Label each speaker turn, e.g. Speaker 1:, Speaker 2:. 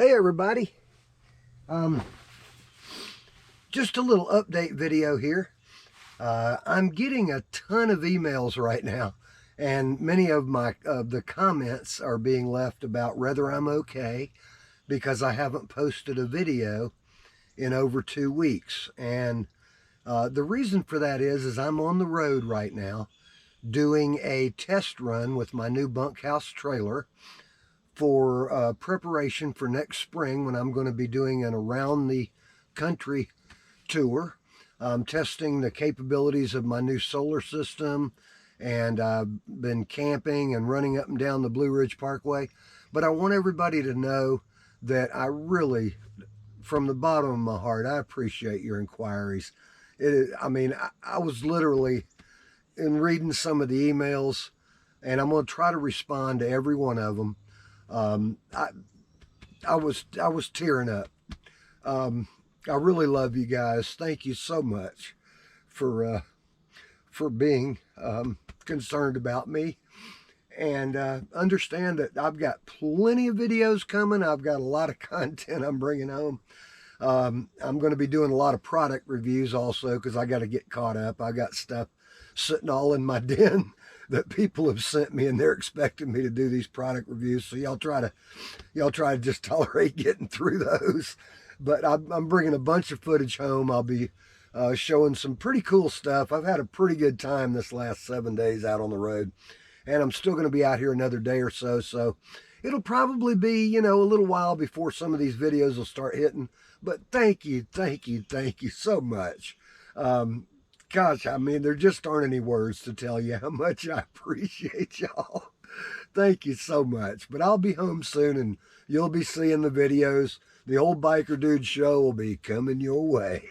Speaker 1: Hey everybody, just a little update video here. I'm getting a ton of emails right now, and many of the comments are being left about whether I'm okay because I haven't posted a video in over 2 weeks. And the reason for that is I'm on the road right now doing a test run with my new bunkhouse trailer for preparation for next spring when I'm going to be doing an around the country tour, testing the capabilities of my new solar system. And I've been camping and running up and down the Blue Ridge Parkway. But I want everybody to know that I really, from the bottom of my heart, I appreciate your inquiries. I was literally in reading some of the emails, and I'm going to try to respond to every one of them. Um, I, I was tearing up. I really love you guys. Thank you so much for being concerned about me, and understand that I've got plenty of videos coming. I've got a lot of content I'm bringing home. I'm going to be doing a lot of product reviews also because I got to get caught up. I got stuff sitting all in my den that people have sent me, and they're expecting me to do these product reviews. So y'all try to just tolerate getting through those. But I'm bringing a bunch of footage home. I'll be showing some pretty cool stuff. I've had a pretty good time this last 7 days out on the road, and I'm still going to be out here another day or so. So it'll probably be, a little while before some of these videos will start hitting. But thank you so much. Gosh, there just aren't any words to tell you how much I appreciate y'all. Thank you so much. But I'll be home soon, and you'll be seeing the videos. The Old Biker Dude show will be coming your way.